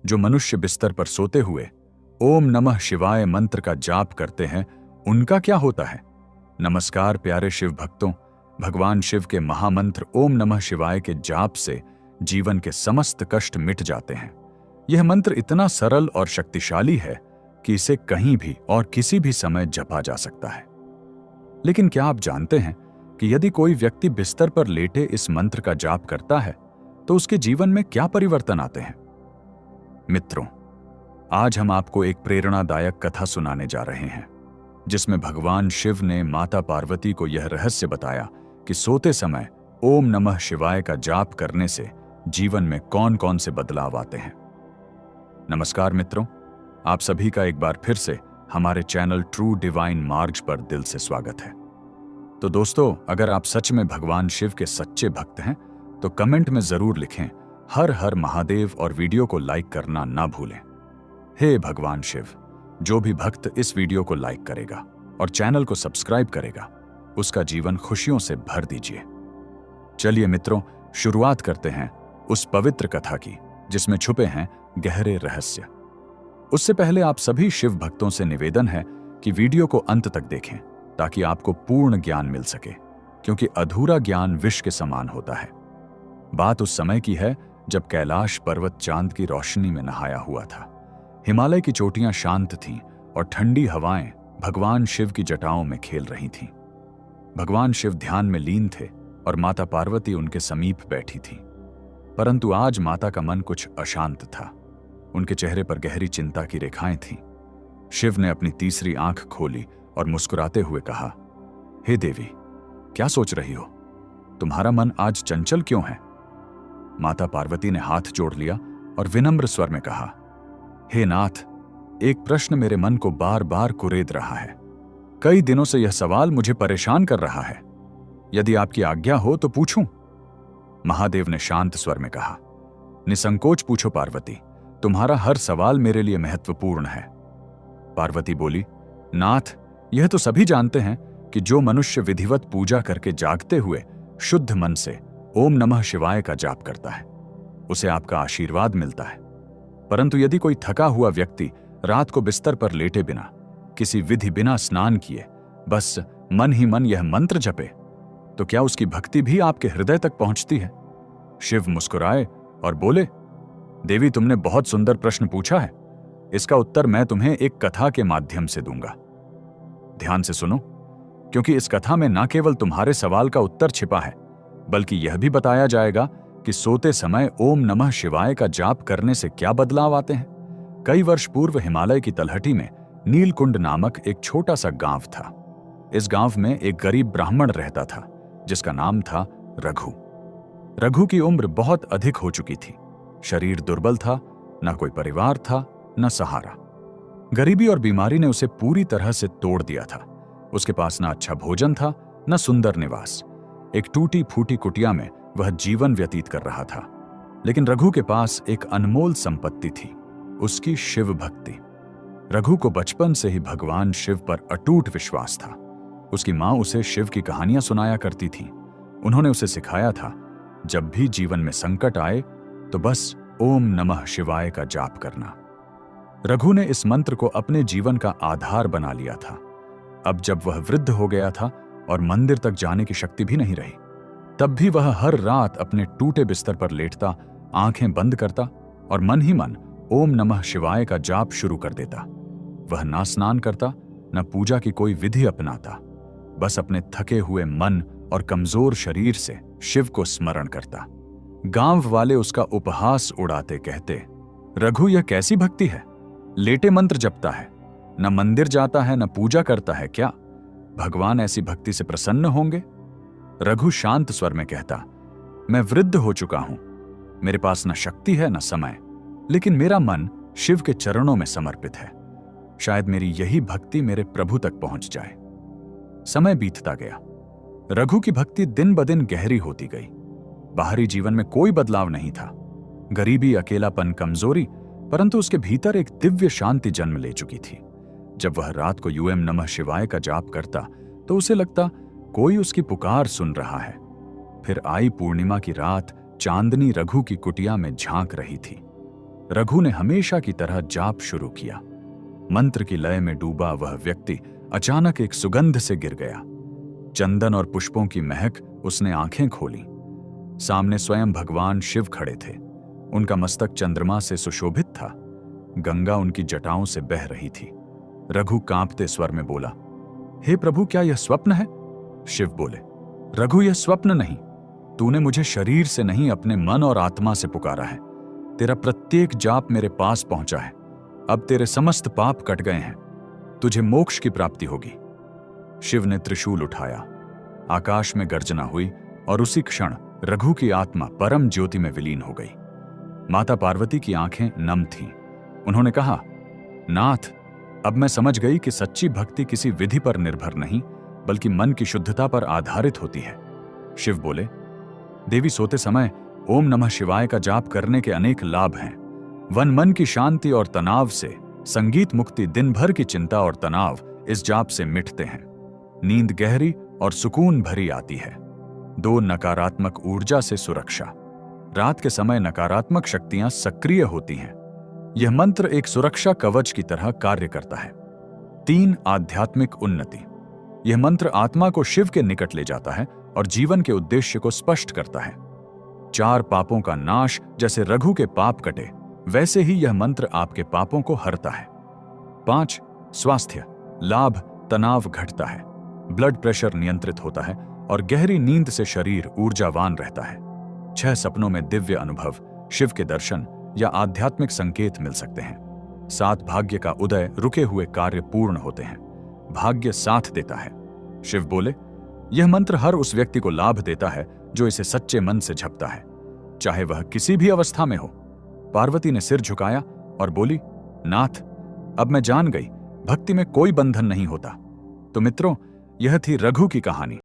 जो मनुष्य बिस्तर पर सोते हुए ओम नमः शिवाय मंत्र का जाप करते हैं, उनका क्या होता है? नमस्कार प्यारे शिव भक्तों, भगवान शिव के महामंत्र ओम नमः शिवाय के जाप से जीवन के समस्त कष्ट मिट जाते हैं। यह मंत्र इतना सरल और शक्तिशाली है कि इसे कहीं भी और किसी भी समय जपा जा सकता है। लेकिन क्या आप जानते हैं कि यदि कोई व्यक्ति बिस्तर पर लेटे इस मंत्र का जाप करता है तो उसके जीवन में क्या परिवर्तन आते हैं? मित्रों, आज हम आपको एक प्रेरणादायक कथा सुनाने जा रहे हैं, जिसमें भगवान शिव ने माता पार्वती को यह रहस्य बताया कि सोते समय ओम नमः शिवाय का जाप करने से जीवन में कौन कौन से बदलाव आते हैं। नमस्कार मित्रों, आप सभी का एक बार फिर से हमारे चैनल ट्रू डिवाइन मार्ग पर दिल से स्वागत है। तो दोस्तों, अगर आप सच में भगवान शिव के सच्चे भक्त हैं तो कमेंट में जरूर लिखें हर हर महादेव और वीडियो को लाइक करना ना भूलें। हे भगवान शिव, जो भी भक्त इस वीडियो को लाइक करेगा और चैनल को सब्सक्राइब करेगा, उसका जीवन खुशियों से भर दीजिए। चलिए मित्रों, शुरुआत करते हैं उस पवित्र कथा की जिसमें छुपे हैं गहरे रहस्य। उससे पहले आप सभी शिव भक्तों से निवेदन है कि वीडियो को अंत तक देखें ताकि आपको पूर्ण ज्ञान मिल सके, क्योंकि अधूरा ज्ञान विष के समान होता है। बात उस समय की है जब कैलाश पर्वत चांद की रोशनी में नहाया हुआ था। हिमालय की चोटियां शांत थीं और ठंडी हवाएं भगवान शिव की जटाओं में खेल रही थीं। भगवान शिव ध्यान में लीन थे और माता पार्वती उनके समीप बैठी थी। परंतु आज माता का मन कुछ अशांत था। उनके चेहरे पर गहरी चिंता की रेखाएं थीं। शिव ने अपनी तीसरी आंख खोली और मुस्कुराते हुए कहा, हे देवी, क्या सोच रही हो? तुम्हारा मन आज चंचल क्यों है? माता पार्वती ने हाथ जोड़ लिया और विनम्र स्वर में कहा, हे नाथ, एक प्रश्न मेरे मन को बार बार कुरेद रहा है। कई दिनों से यह सवाल मुझे परेशान कर रहा है। यदि आपकी आज्ञा हो तो पूछूं? महादेव ने शांत स्वर में कहा, निसंकोच पूछो पार्वती, तुम्हारा हर सवाल मेरे लिए महत्वपूर्ण है। पार्वती बोली, नाथ, यह तो सभी जानते हैं कि जो मनुष्य विधिवत पूजा करके जागते हुए शुद्ध मन से ओम नमः शिवाय का जाप करता है, उसे आपका आशीर्वाद मिलता है। परंतु यदि कोई थका हुआ व्यक्ति रात को बिस्तर पर लेटे बिना, किसी विधि बिना स्नान किए, बस मन ही मन यह मंत्र जपे, तो क्या उसकी भक्ति भी आपके हृदय तक पहुंचती है? शिव मुस्कुराए और बोले, देवी, तुमने बहुत सुंदर प्रश्न पूछा है। इसका उत्तर मैं तुम्हें एक कथा के माध्यम से दूंगा। ध्यान से सुनो, क्योंकि इस कथा में न केवल तुम्हारे सवाल का उत्तर छिपा है, बल्कि यह भी बताया जाएगा कि सोते समय ओम नमः शिवाय का जाप करने से क्या बदलाव आते हैं। कई वर्ष पूर्व हिमालय की तलहटी में नीलकुंड नामक एक छोटा सा गांव था। इस गांव में एक गरीब ब्राह्मण रहता था जिसका नाम था रघु। रघु की उम्र बहुत अधिक हो चुकी थी। शरीर दुर्बल था, न कोई परिवार था, न सहारा। गरीबी और बीमारी ने उसे पूरी तरह से तोड़ दिया था। उसके पास न अच्छा भोजन था, न सुंदर निवास। एक टूटी फूटी कुटिया में वह जीवन व्यतीत कर रहा था। लेकिन रघु के पास एक अनमोल संपत्ति थी, उसकी शिव भक्ति। रघु को बचपन से ही भगवान शिव पर अटूट विश्वास था। उसकी मां उसे शिव की कहानियां सुनाया करती थी। उन्होंने उसे सिखाया था, जब भी जीवन में संकट आए तो बस ओम नमः शिवाय का जाप करना। रघु ने इस मंत्र को अपने जीवन का आधार बना लिया था। अब जब वह वृद्ध हो गया था और मंदिर तक जाने की शक्ति भी नहीं रही, तब भी वह हर रात अपने टूटे बिस्तर पर लेटता, आंखें बंद करता और मन ही मन ओम नमः शिवाय का जाप शुरू कर देता। वह ना स्नान करता, न पूजा की कोई विधि अपनाता, बस अपने थके हुए मन और कमजोर शरीर से शिव को स्मरण करता। गांव वाले उसका उपहास उड़ाते, कहते, रघु, यह कैसी भक्ति है? लेटे मंत्र जपता है, न मंदिर जाता है, न पूजा करता है। क्या भगवान ऐसी भक्ति से प्रसन्न होंगे? रघु शांत स्वर में कहता, मैं वृद्ध हो चुका हूं, मेरे पास न शक्ति है न समय, लेकिन मेरा मन शिव के चरणों में समर्पित है। शायद मेरी यही भक्ति मेरे प्रभु तक पहुंच जाए। समय बीतता गया। रघु की भक्ति दिन ब दिन गहरी होती गई। बाहरी जीवन में कोई बदलाव नहीं था। गरीबी, अकेलापन, कमजोरी, परंतु उसके भीतर एक दिव्य शांति जन्म ले चुकी थी। जब वह रात को ओम नमः शिवाय का जाप करता तो उसे लगता कोई उसकी पुकार सुन रहा है। फिर आई पूर्णिमा की रात। चांदनी रघु की कुटिया में झांक रही थी। रघु ने हमेशा की तरह जाप शुरू किया। मंत्र की लय में डूबा वह व्यक्ति अचानक एक सुगंध से गिर गया। चंदन और पुष्पों की महक उसने आंखें खोली। सामने स्वयं भगवान शिव खड़े थे। उनका मस्तक चंद्रमा से सुशोभित था। गंगा उनकी जटाओं से बह रही थी। रघु कांपते स्वर में बोला, हे प्रभु, क्या यह स्वप्न है? शिव बोले, रघु, यह स्वप्न नहीं। तूने मुझे शरीर से नहीं, अपने मन और आत्मा से पुकारा है। तेरा प्रत्येक जाप मेरे पास पहुंचा है। अब तेरे समस्त पाप कट गए हैं। तुझे मोक्ष की प्राप्ति होगी। शिव ने त्रिशूल उठाया। आकाश में गर्जना हुई और उसी क्षण रघु की आत्मा परम ज्योति में विलीन हो गई। माता पार्वती की आंखें नम थीं। उन्होंने कहा, नाथ, अब मैं समझ गई कि सच्ची भक्ति किसी विधि पर निर्भर नहीं, बल्कि मन की शुद्धता पर आधारित होती है। शिव बोले, देवी, सोते समय ओम नमः शिवाय का जाप करने के अनेक लाभ हैं। मन की शांति और तनाव से, संगीत मुक्ति, दिन भर की चिंता और तनाव इस जाप से मिटते हैं। नींद गहरी और सुकून भरी आती है। 2 नकारात्मक ऊर्जा से सुरक्षा। रात के समय नकारात्मक शक्तियां सक्रिय होती हैं। यह मंत्र एक सुरक्षा कवच की तरह कार्य करता है। 3 आध्यात्मिक उन्नति। यह मंत्र आत्मा को शिव के निकट ले जाता है और जीवन के उद्देश्य को स्पष्ट करता है। 4 पापों का नाश। जैसे रघु के पाप कटे, वैसे ही यह मंत्र आपके पापों को हरता है। 5 स्वास्थ्य लाभ। तनाव घटता है, ब्लड प्रेशर नियंत्रित होता है और गहरी नींद से शरीर ऊर्जावान रहता है। 6 सपनों में दिव्य अनुभव, शिव के दर्शन या आध्यात्मिक संकेत मिल सकते हैं। 7 भाग्य का उदय। रुके हुए कार्य पूर्ण होते हैं। भाग्य साथ देता है। शिव बोले, यह मंत्र हर उस व्यक्ति को लाभ देता है जो इसे सच्चे मन से जपता है, चाहे वह किसी भी अवस्था में हो। पार्वती ने सिर झुकाया और बोली, नाथ, अब मैं जान गई, भक्ति में कोई बंधन नहीं होता। तो मित्रों, यह थी रघु की कहानी।